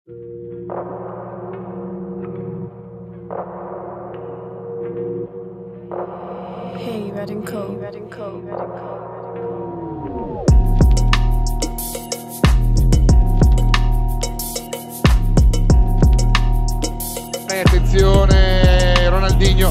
Hey, Red and Co. Attenzione, Ronaldinho.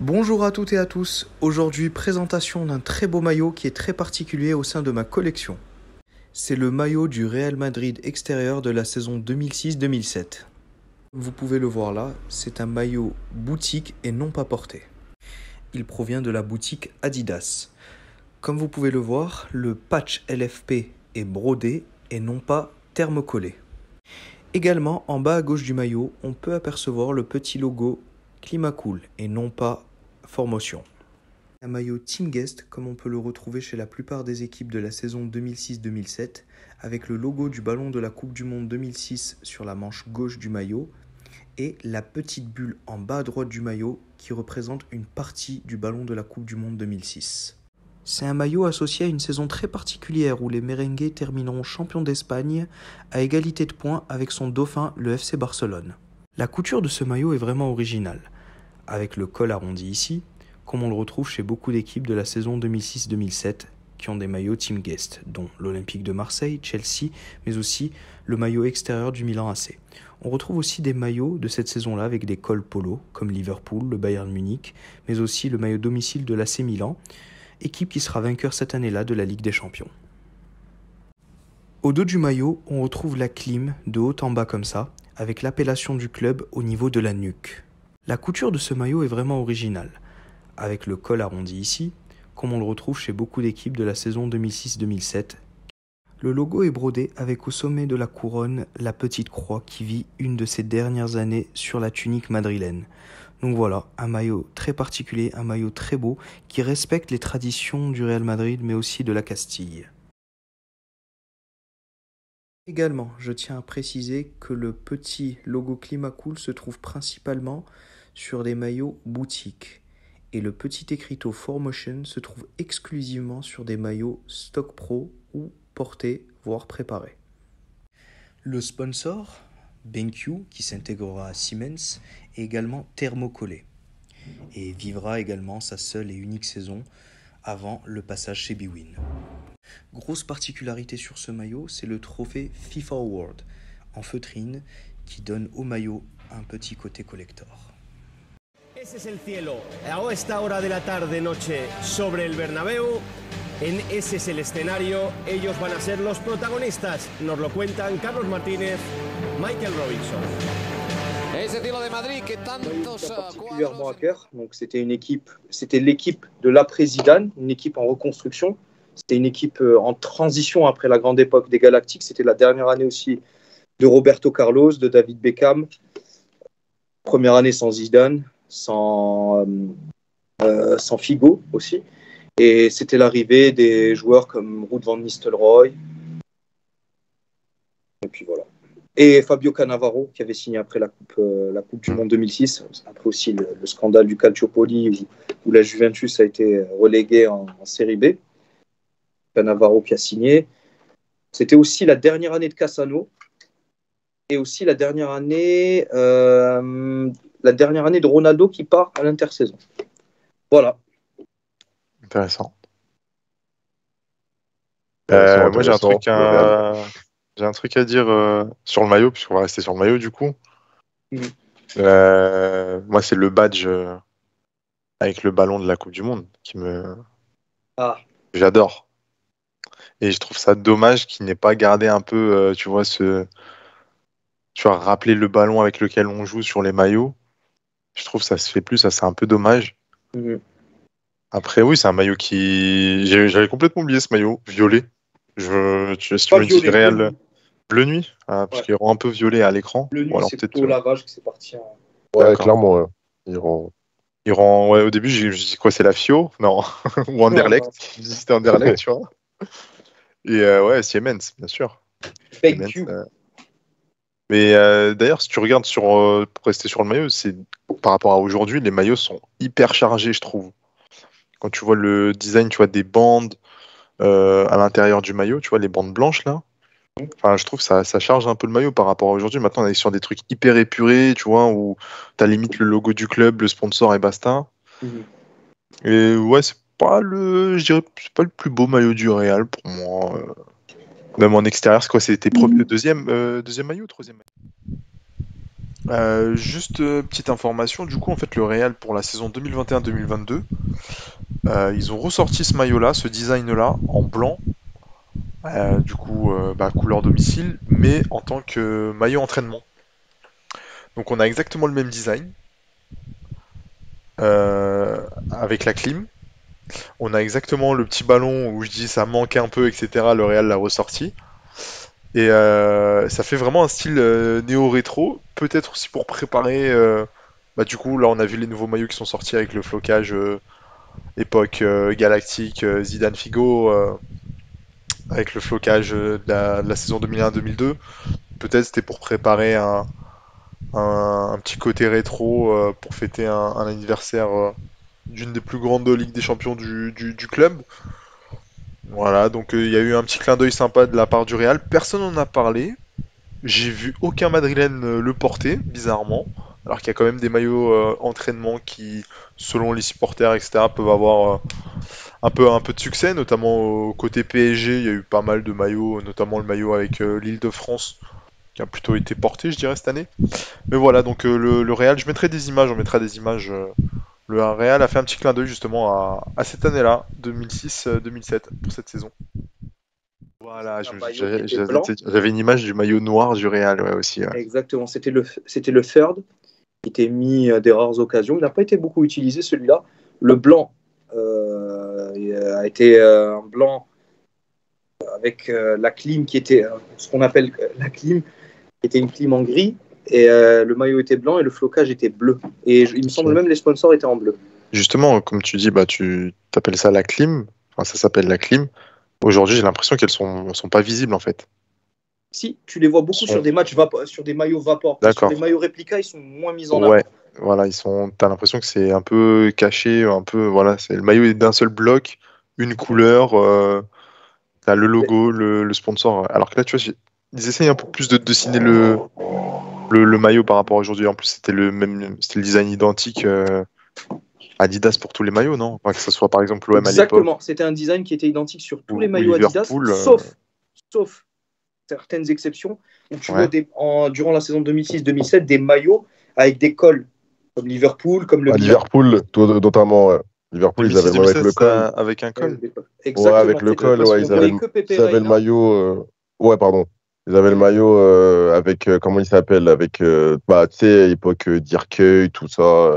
Bonjour à toutes et à tous, aujourd'hui présentation d'un très beau maillot qui est très particulier au sein de ma collection. C'est le maillot du Real Madrid extérieur de la saison 2006-2007. Vous pouvez le voir là, c'est un maillot boutique et non pas porté. Il provient de la boutique Adidas. Comme vous pouvez le voir, le patch LFP est brodé et non pas thermocollé. Également, en bas à gauche du maillot, on peut apercevoir le petit logo Climacool et non pas Formotion. Un maillot Team Guest comme on peut le retrouver chez la plupart des équipes de la saison 2006-2007 avec le logo du ballon de la Coupe du Monde 2006 sur la manche gauche du maillot et la petite bulle en bas à droite du maillot qui représente une partie du ballon de la Coupe du Monde 2006. C'est un maillot associé à une saison très particulière où les merengues termineront champions d'Espagne à égalité de points avec son dauphin le FC Barcelone. La couture de ce maillot est vraiment originale, avec le col arrondi ici, comme on le retrouve chez beaucoup d'équipes de la saison 2006-2007 qui ont des maillots Team Guest, dont l'Olympique de Marseille, Chelsea, mais aussi le maillot extérieur du Milan AC. On retrouve aussi des maillots de cette saison-là avec des cols polo, comme Liverpool, le Bayern Munich, mais aussi le maillot domicile de l'AC Milan, équipe qui sera vainqueur cette année-là de la Ligue des Champions. Au dos du maillot, on retrouve la clim de haut en bas comme ça, avec l'appellation du club au niveau de la nuque. La couture de ce maillot est vraiment originale, avec le col arrondi ici, comme on le retrouve chez beaucoup d'équipes de la saison 2006-2007. Le logo est brodé avec au sommet de la couronne la petite croix qui vit une de ses dernières années sur la tunique madrilène. Donc voilà, un maillot très particulier, un maillot très beau qui respecte les traditions du Real Madrid mais aussi de la Castille. Également, je tiens à préciser que le petit logo Climacool se trouve principalement sur des maillots boutiques et le petit écriteau Formotion se trouve exclusivement sur des maillots Stock Pro ou portés, voire préparés. Le sponsor, BenQ, qui s'intégrera à Siemens, est également thermocollé et vivra également sa seule et unique saison avant le passage chez Bwin. Grosse particularité sur ce maillot, c'est le trophée FIFA Award en feutrine qui donne au maillot un petit côté collector. Ese es el cielo a esta hora de la tarde-noche sobre el Bernabéu. Ese es el escenario. Ellos van a ser los protagonistas. Nos lo cuentan Carlos Martínez, Michael Robinson. Ese cielo de Madrid que tantos particulièrement à cœur. Donc c'était l'équipe de l'après Zidane, une équipe en reconstruction. C'était une équipe en transition après la grande époque des Galactiques. C'était la dernière année aussi de Roberto Carlos, de David Beckham. Première année sans Zidane, sans Figo aussi. Et c'était l'arrivée des joueurs comme Ruud van Nistelrooy. Et puis voilà. Et Fabio Cannavaro, qui avait signé après la Coupe du Monde 2006. Après aussi le scandale du Calciopoli où la Juventus a été reléguée en Série B. Cannavaro qui a signé. C'était aussi la dernière année de Cassano et aussi la dernière année de Ronaldo qui part à l'intersaison. Voilà. Intéressant. Moi j'ai un truc à dire sur le maillot, puisqu'on va rester sur le maillot du coup. Moi c'est le badge avec le ballon de la Coupe du Monde j'adore. Et je trouve ça dommage qu'il n'ait pas gardé un peu, rappeler le ballon avec lequel on joue sur les maillots. Je trouve que ça se fait plus, ça c'est un peu dommage. Après oui, c'est un maillot qui... J'avais complètement oublié ce maillot, violet. Si tu me dis Real... Bleu nuit, parce qu'ils rend un peu violet à l'écran. Le nuit, Ou alors c'est peut-être. plutôt lavage que c'est parti. Ouais, clairement, ouais. Il rend. Ouais, au début, j'ai dit quoi, c'est la FIO? Non. Ou Anderlecht. Je dis c'était Anderlecht, tu vois. Et ouais, Siemens, bien sûr. Thank Siemens, you. Mais d'ailleurs, si tu regardes pour rester sur le maillot, c'est par rapport à aujourd'hui, les maillots sont hyper chargés, je trouve. Quand tu vois le design, tu vois des bandes à l'intérieur du maillot, tu vois les bandes blanches là. Enfin, je trouve que ça charge un peu le maillot par rapport à aujourd'hui. Maintenant, on est sur des trucs hyper épurés, tu vois, où t'as limite le logo du club, le sponsor et basta. Et ouais, je dirais, c'est pas le plus beau maillot du Real pour moi. Même en extérieur, c'est quoi? C'était deuxième maillot, troisième maillot? Juste petite information, du coup, en fait, le Real pour la saison 2021-2022, ils ont ressorti ce maillot-là, ce design-là, en blanc. Du coup, couleur domicile, mais en tant que maillot entraînement. Donc on a exactement le même design, avec la clim. On a exactement le petit ballon où je dis ça manque un peu, etc. Le Real l'a ressorti. Et ça fait vraiment un style néo-rétro, peut-être aussi pour préparer... du coup, là on a vu les nouveaux maillots qui sont sortis avec le flocage époque galactique, Zidane Figo, avec le flocage de la saison 2001-2002. Peut-être c'était pour préparer un petit côté rétro pour fêter un anniversaire d'une des plus grandes ligues des champions du club. Voilà, donc il y a eu un petit clin d'œil sympa de la part du Real. Personne n'en a parlé. J'ai vu aucun Madrilène le porter, bizarrement. Alors qu'il y a quand même des maillots entraînement qui, selon les supporters, etc., peuvent avoir un peu de succès, notamment au côté PSG. Il y a eu pas mal de maillots, notamment le maillot avec l'Île-de-France, qui a plutôt été porté, je dirais, cette année. Mais voilà, donc le Real, on mettra des images. Le Real a fait un petit clin d'œil justement à cette année-là, 2006-2007, pour cette saison. Voilà, j'avais une image du maillot noir du Real, ouais, aussi. Ouais. Exactement, c'était le third, qui était mis des rares occasions. Il n'a pas été beaucoup utilisé, celui-là. Le blanc a été un blanc avec la clim qui était ce qu'on appelle la clim, qui était une clim en gris. Et le maillot était blanc et le flocage était bleu. Et il me semble même les sponsors étaient en bleu. Justement, comme tu dis, tu t'appelles ça la clim. Enfin, ça s'appelle la clim. Aujourd'hui, j'ai l'impression qu'elles sont pas visibles en fait. Si, tu les vois beaucoup sur des matchs sur des maillots vapor. Sur les maillots réplica, ils sont moins mis en avant. Ouais, voilà, t'as l'impression que c'est un peu caché, voilà, le maillot est d'un seul bloc, une couleur, t'as le logo, le sponsor. Alors que là, tu vois, ils essayent un peu plus de dessiner le maillot par rapport à aujourd'hui. En plus, c'était le design identique. Adidas pour tous les maillots, non? Enfin, que ce soit par exemple l'OM à l'époque. Exactement, c'était un design qui était identique sur tous les maillots Adidas, sauf certaines exceptions, où tu vois durant la saison 2006-2007 des maillots avec des cols, comme Liverpool, comme le Liverpool, notamment. Ouais. Liverpool, ils avaient avec le col. Avec un col. Exactement. Ouais, avec le col, ils avaient le maillot. Ouais, pardon. Ils avaient le maillot avec, comment il s'appelle? Avec, tu sais, époque Dirkeuil, tout ça.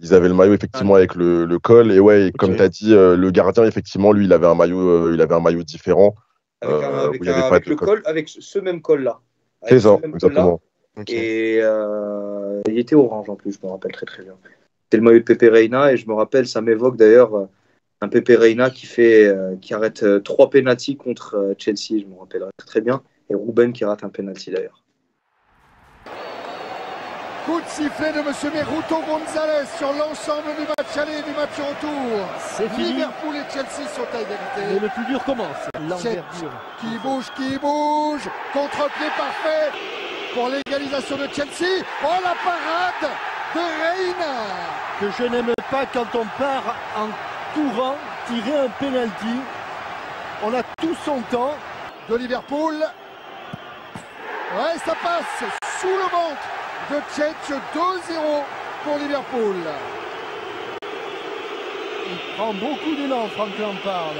Ils avaient le maillot effectivement avec le col. Et ouais, comme tu as dit, le gardien, effectivement, lui, il avait un maillot différent. Avec le col, avec ce même col-là. C'est ça, exactement. Et il était orange en plus, je me rappelle très très bien. C'était le maillot de Pepe Reina et je me rappelle, ça m'évoque d'ailleurs un Pepe Reina qui arrête 3 pénaltys contre Chelsea, je me rappelle très bien. Et Ruben qui rate un pénalty d'ailleurs. Coup de sifflet de M. Meruto González sur l'ensemble du match aller et du match retour. C'est fini. Liverpool et Chelsea sont à égalité. Et le plus dur commence. L'envergure. Qui bouge. Contre-pied parfait pour l'égalisation de Chelsea. Oh, la parade de Reina. Que je n'aime pas quand on part en courant tirer un penalty. On a tout son temps. De Liverpool. Ouais, ça passe sous le ventre de Cech, 2-0 pour Liverpool. Il prend beaucoup d'élan, Frank Lampard.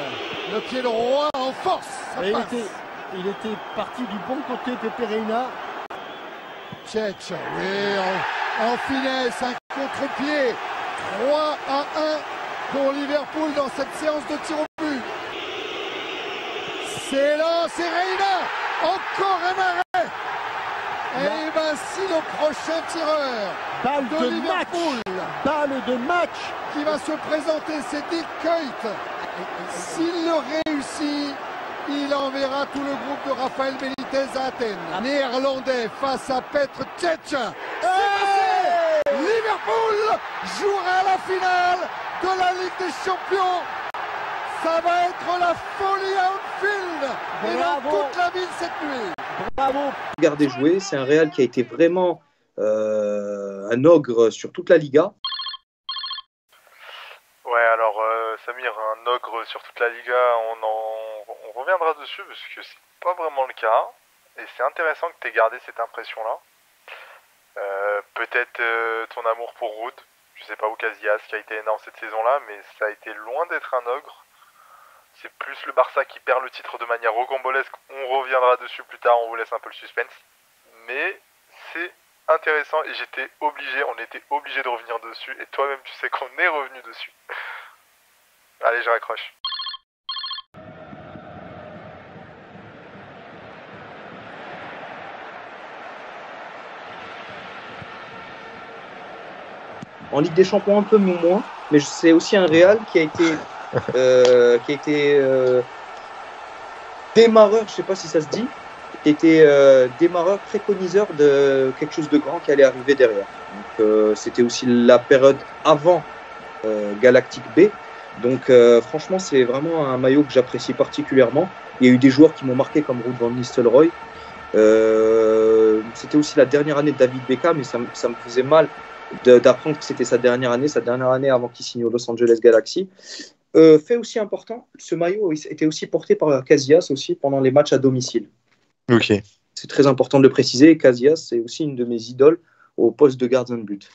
Le pied droit en force. Il était parti du bon côté, Pepe Reina. Cech, oui, en finesse, un contre-pied. 3-1 pour Liverpool dans cette séance de tir au but. C'est là, c'est Reina Encore un arrêt. Et voici le prochain tireur Balle de de match. Liverpool Balle de match. qui va se présenter, c'est Dick Kuyt. S'il le réussit, il enverra tout le groupe de Rafael Benitez à Athènes. Néerlandais face à Petr Cech. Et Liverpool jouera la finale de la Ligue des Champions. Ça va être la folie à Anfield et dans Bravo. toute la ville cette nuit. Bravo. Regardez jouer, c'est un Real qui a été vraiment un ogre sur toute la Liga. Ouais, alors Samir, un ogre sur toute la Liga, on reviendra dessus parce que c'est pas vraiment le cas. Et c'est intéressant que tu aies gardé cette impression-là. Peut-être ton amour pour Ruud, je sais pas où Casillas qui a été énorme cette saison-là, mais ça a été loin d'être un ogre. C'est plus le Barça qui perd le titre de manière rocambolesque. On reviendra dessus plus tard, on vous laisse un peu le suspense. Mais c'est intéressant et on était obligé de revenir dessus. Et toi-même, tu sais qu'on est revenu dessus. Allez, je raccroche. En Ligue des Champions un peu moins, mais c'est aussi un Real qui a été démarreur, je sais pas si ça se dit, qui était démarreur préconiseur de quelque chose de grand qui allait arriver derrière. Donc c'était aussi la période avant Galactic B. Donc franchement c'est vraiment un maillot que j'apprécie particulièrement. Il y a eu des joueurs qui m'ont marqué comme Ruud van Nistelrooy. C'était aussi la dernière année de David Beckham et ça me faisait mal d'apprendre que c'était sa dernière année avant qu'il signe au Los Angeles Galaxy. Fait aussi important, ce maillot était aussi porté par Casillas aussi pendant les matchs à domicile. Ok. C'est très important de le préciser. Casillas, c'est aussi une de mes idoles au poste de gardien de but.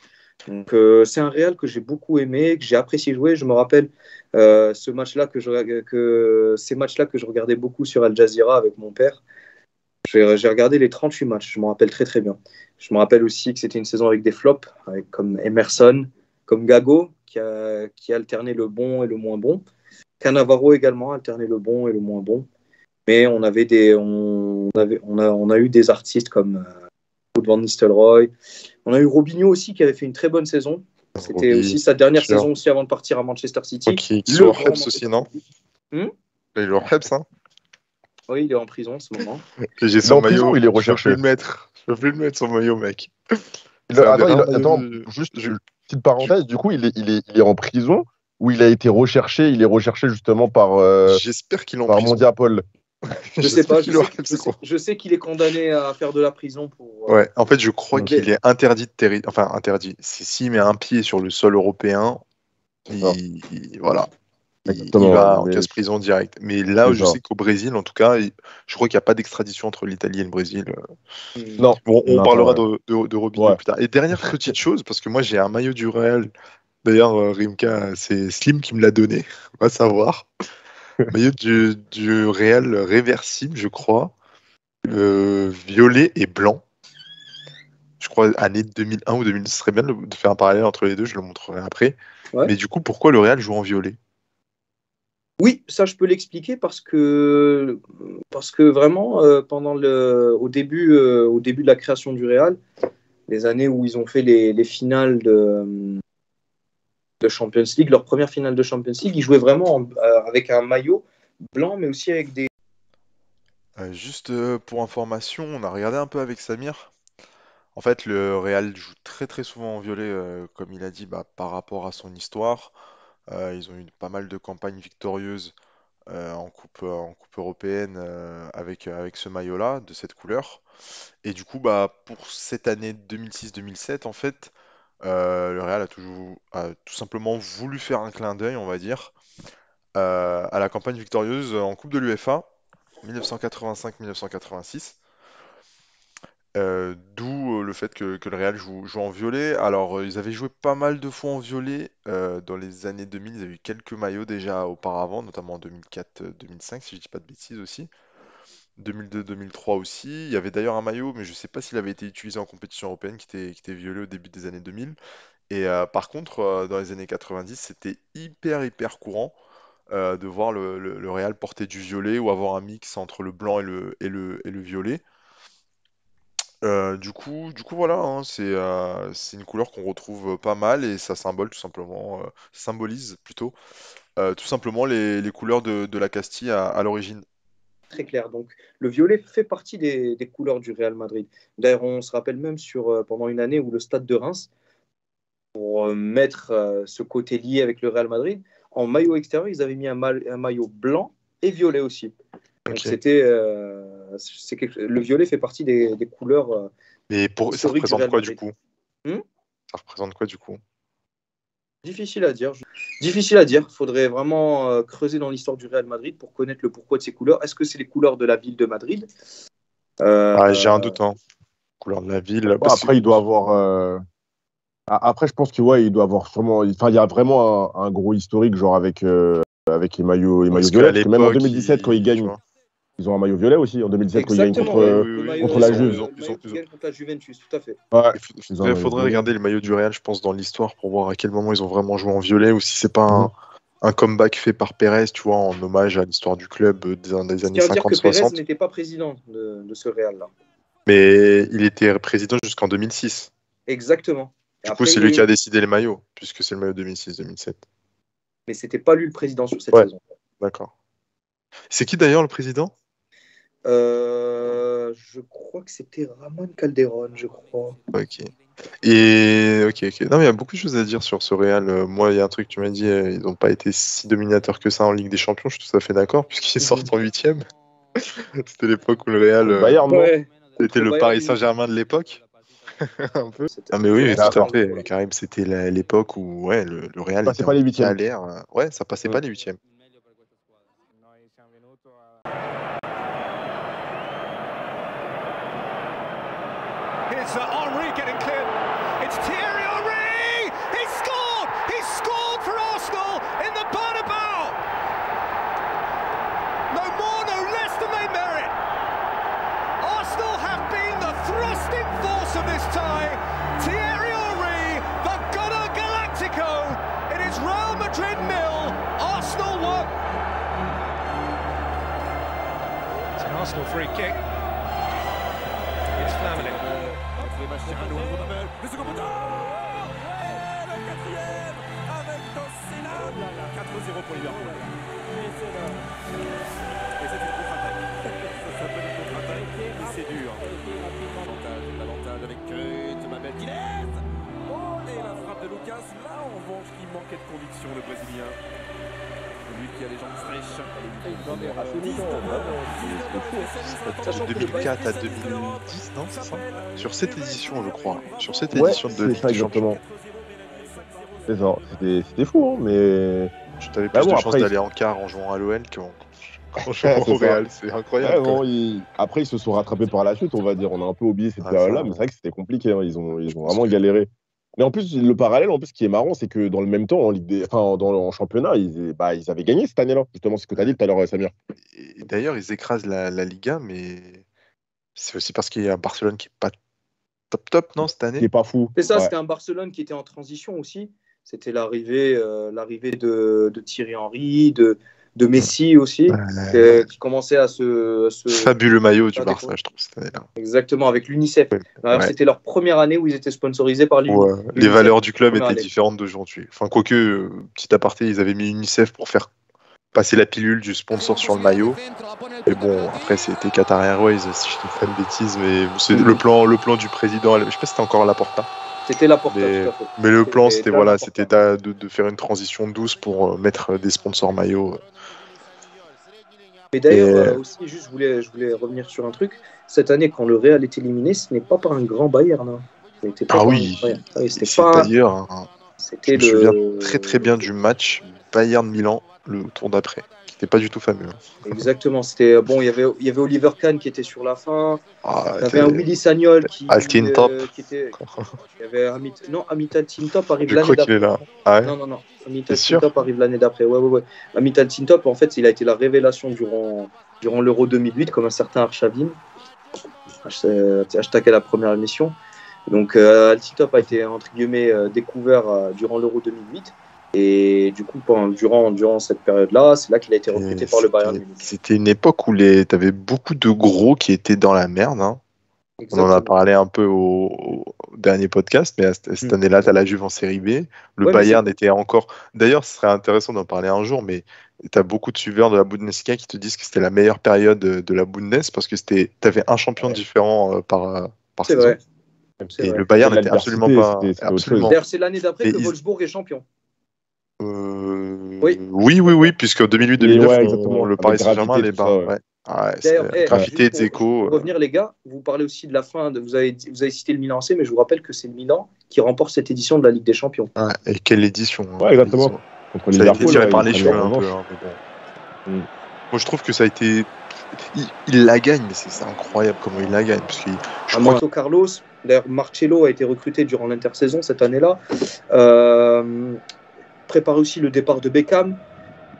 Donc c'est un Real que j'ai beaucoup aimé, que j'ai apprécié jouer. Je me rappelle ces matchs-là que je regardais beaucoup sur Al Jazeera avec mon père. J'ai regardé les 38 matchs, je me rappelle très très bien. Je me rappelle aussi que c'était une saison avec des flops, comme Emerson, comme Gago, qui a alterné le bon et le moins bon. Cannavaro également, alterné le bon et le moins bon. Mais on a eu des artistes comme Ruud van Nistelrooy. On a eu Robinho aussi qui avait fait une très bonne saison. C'était aussi sa dernière saison aussi avant de partir à Manchester City. Ok, qui joue au Rebs aussi, non? Hmm, Il joue au Rebs, hein? oui, il est en prison en ce moment. J'ai son prison, maillot, il est recherché. Je peux plus le mettre son maillot, mec. Attends, juste une petite parenthèse, du coup, il est en prison ou il a été recherché, justement par J'espère qu'il est en par prison. Mondiapol. Je sais pas, qu'il est au Rebs, gros. je sais qu'il est condamné à faire de la prison pour. Ouais, en fait, je crois Ok. qu'il est interdit de territoire. Enfin, interdit. S'il met un pied sur le sol européen, Non. voilà. Il Exactement, va en mais- casse-prison direct. Mais là, C'est je ça. sais qu'au Brésil, en tout cas, je crois qu'il n'y a pas d'extradition entre l'Italie et le Brésil. Non. Bon, on Non, parlera ouais. de Robinho Ouais. plus tard. Et dernière petite chose, parce que moi, j'ai un maillot du Real. D'ailleurs, Rimka, c'est Slim qui me l'a donné. On va savoir. Maillot du Real réversible, je crois. Violet et blanc. Je crois année 2001 ou 2000. Ce serait bien de faire un parallèle entre les deux, je le montrerai après. Ouais. Mais du coup, pourquoi le Real joue en violet? Oui, ça je peux l'expliquer parce que vraiment au début de la création du Real, les années où ils ont fait les finales de Champions League, leur première finale de Champions League, ils jouaient vraiment avec un maillot blanc, mais aussi avec des. Juste pour information, on a regardé un peu avec Samir. En fait, le Real joue très très souvent en violet, comme il a dit, par rapport à son histoire. Ils ont eu pas mal de campagnes victorieuses en coupe européenne avec ce maillot-là, de cette couleur. Et du coup, pour cette année 2006-2007, en fait, le Real a tout simplement voulu faire un clin d'œil, on va dire, à la campagne victorieuse en Coupe de l'UEFA 1985-1986. D'où le fait que le Real joue en violet. Alors, ils avaient joué pas mal de fois en violet dans les années 2000. Ils avaient eu quelques maillots déjà auparavant, notamment en 2004-2005, si je dis pas de bêtises aussi. 2002-2003 aussi. Il y avait d'ailleurs un maillot, mais je sais pas s'il avait été utilisé en compétition européenne, qui était violet au début des années 2000. Et par contre, dans les années 90, c'était hyper courant de voir le Real porter du violet ou avoir un mix entre le blanc et le violet. Du coup, voilà, hein, c'est une couleur qu'on retrouve pas mal et ça symbolise plutôt tout simplement les couleurs de la Castille à l'origine. Très clair. Donc, le violet fait partie des couleurs du Real Madrid. D'ailleurs, on se rappelle même pendant une année où le stade de Reims, pour mettre ce côté lié avec le Real Madrid, en maillot extérieur, ils avaient mis un maillot blanc et violet aussi. Donc, Ok. le violet fait partie des couleurs Mais ça historiques du représente Real quoi du Madrid. coup? Ça représente quoi du coup? Difficile à dire. Difficile à dire. Il faudrait vraiment creuser dans l'histoire du Real Madrid pour connaître le pourquoi de ces couleurs. Est-ce que c'est les couleurs de la ville de Madrid? J'ai un doute, hein. Couleur de la ville. Ouais, après, il doit avoir. Après, je pense que ouais, il doit avoir sûrement. Enfin, il y a vraiment un gros historique, genre avec les maillots Parce violets. qu'à Parce que même en l'époque, 2017, quand ils tu gagnent, vois. ils ont un maillot violet aussi. En 2017, quand ils gagnent Exactement. contre, Le oui, maillot, contre la ils ont- Juve. ils ont- le maillot qui gagne contre la Juventus, tout à fait. Ouais, Il ils ont un maillot faudrait violet. regarder le maillot du Real, je pense, dans l'histoire pour voir à quel moment ils ont vraiment joué en violet ou si c'est pas un comeback fait par Pérez, tu vois, en hommage à l'histoire du club des Ce années qui veut dire que Pérez 50-60. n'était pas président de ce Real-là. Mais il était président jusqu'en 2006. Exactement. Et Du coup, après, c'est lui qui a décidé les maillots, puisque c'est le maillot 2006-2007. Mais c'était pas lui le président sur cette Ouais. saison. D'accord. C'est qui d'ailleurs le président? Je crois que c'était Ramon Calderón, je crois. Ok. Et ok. Non, mais il y a beaucoup de choses à dire sur ce Real. Moi, il y a un truc que tu m'as dit, ils n'ont pas été si dominateurs que ça en Ligue des Champions. Je suis tout à fait d'accord, puisqu'ils sortent en 8e. C'était l'époque où le Real, Bayern, non Ouais. c'était le Bayern, Paris oui. Saint-Germain de l'époque. Un peu. C'était- Ah mais oui, Ouais, tout à d'accord. fait, Karim, c'était l'époque où ouais, le Real Ça passait était pas en les huitièmes. galère. Ouais, ça passait pas les 8e. Here's Henry getting cleared. It's Thierry Henry! He scored! He scored for Arsenal in the Bernabeu! No more, no less than they merit. Arsenal have been the thrusting force of this tie. Thierry Henry, the Gunner Galactico. It is Real Madrid 0, Arsenal 1. It's an Arsenal free kick. It's Flamini. Le second poteau, et le quatrième avec Dossena. 4-0 pour Liverpool. Et c'est une contre-attaque. Ça s'appelle une contre-attaque et c'est dur. L'avantage avec Mabel Guinness. Oh, et la frappe de Lucas. Là, en revanche, il manquait de conviction, le Brésilien. Lui qui a les jambes fraîches. De 2004 à 2010, non, c'est ça? Sur cette édition, je crois. Sur cette Ouais, édition de c'est Ligue ça des Champions. exactement. C'est ça. C'était fou, hein, mais. Tu avais Bah plus bon, de chances après, d'aller en quart en jouant à l'OL qu'en jouant c'est au ça. Real. C'est incroyable. Ouais, bon, après, ils se sont rattrapés par la suite, on va dire. On a un peu oublié cette Ah, période-là, ça, mais c'est vrai que c'était compliqué. Hein. Ils ont pense vraiment que- galéré. Mais en plus, le parallèle, en plus, ce qui est marrant, c'est que dans le même temps, en championnat, ils avaient gagné cette année-là. Justement, c'est ce que tu as dit tout à l'heure, Samir. Et d'ailleurs, ils écrasent la Liga, mais c'est aussi parce qu'il y a Barcelone qui est pas top, non, cette Qui année? est pas fou. C'est ça, Ouais. c'était un Barcelone qui était en transition aussi. C'était l'arrivée de Thierry Henry, de Messi aussi, qui commençait à se Fabuleux maillot du faire Barça, découvrir. je trouve, cette année-là. Exactement, avec l'UNICEF. Alors, Ouais. c'était leur première année où ils étaient sponsorisés par Ouais, l'UNICEF. les valeurs du club Première étaient année. différentes d'aujourd'hui. Enfin, quoique, petit aparté, ils avaient mis UNICEF pour faire passer la pilule du sponsor sur le maillot. Et bon, après, c'était Qatar Airways, si je dis pas de bêtises, mais c'est le plan du président. Je sais pas si c'était encore Laporta. C'était la porte, Mais, tout à fait. mais le plan, C'était c'était Laporta. c'était de faire une transition douce pour mettre des sponsors maillots. Mais d'ailleurs, Et- aussi, juste, je voulais revenir sur un truc. Cette année, quand le Real est éliminé, ce n'est pas par un grand Bayern. Hein. C'était pas Ah par oui, un Bayern. Ah oui, c'était c'est pas. d'ailleurs, je C'était me souviens très très bien du match Bayern-Milan, le tour d'après, qui n'était pas du tout fameux. Exactement. C'était bon. Il y avait Oliver Kahn qui était sur la fin. Ah, Il y avait un Willy Sagnol qui Altintop. qui était. Il y avait Amital Tintop arrive Je l'année crois qu'il est d'après. là. Ah ouais. Non. Amital T'es sûr? Tintop arrive l'année d'après. Ouais. Amital Tintop, en fait, il a été la révélation durant l'Euro 2008, comme un certain Arshavin. Hashtag à la première émission. Donc, Altintop a été, entre guillemets, découvert durant l'Euro 2008. Et du coup, durant cette période-là, c'est là qu'il a été recruté par le Bayern Munich. C'était une époque où t'avais beaucoup de gros qui étaient dans la merde. Hein. On en a parlé un peu au dernier podcast, mais cette année-là, tu as la Juve en série B. Le Bayern était encore... D'ailleurs, ce serait intéressant d'en parler un jour, mais tu as beaucoup de suiveurs de la Bundesliga qui te disent que c'était la meilleure période de la Bundes parce que tu avais un champion différent par saison. Vrai. Et le Bayern n'était absolument pas... D'ailleurs, c'est l'année d'après que Wolfsburg est champion. Oui, puisque 2008-2009, le Paris Saint-Germain, les bas. Graffité de Dzeko. Pour revenir, les gars, vous parlez aussi de la fin. Vous avez cité le Milan AC, mais je vous rappelle que c'est le Milan qui remporte cette édition de la Ligue des Champions. Et quelle édition. Ouais, exactement. Ça a été tiré par les cheveux un peu. Moi, je trouve que ça a été. Il la gagne, mais c'est incroyable comment il la gagne. Roberto Carlos, d'ailleurs, Marcelo a été recruté durant l'intersaison cette année-là. Préparer aussi le départ de Beckham.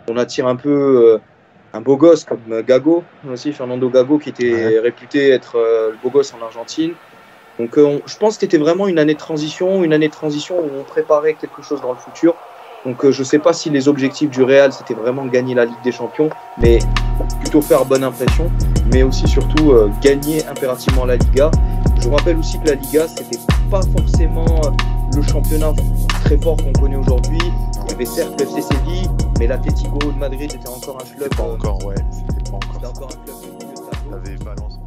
On attire un peu un beau gosse comme Gago, aussi Fernando Gago, qui était réputé être le beau gosse en Argentine. Donc je pense que c'était vraiment une année de transition où on préparait quelque chose dans le futur. Donc je ne sais pas si les objectifs du Real c'était vraiment gagner la Ligue des Champions, mais plutôt faire bonne impression, mais aussi surtout gagner impérativement la Liga. Je vous rappelle aussi que la Liga c'était pas forcément le championnat très fort qu'on connaît aujourd'hui. Il y avait certes le FC Séville, mais l'Atlético de Madrid était encore un club. C'était pas encore, ouais. C'était pas encore. C'était encore un club de milieu de tableau. Valence.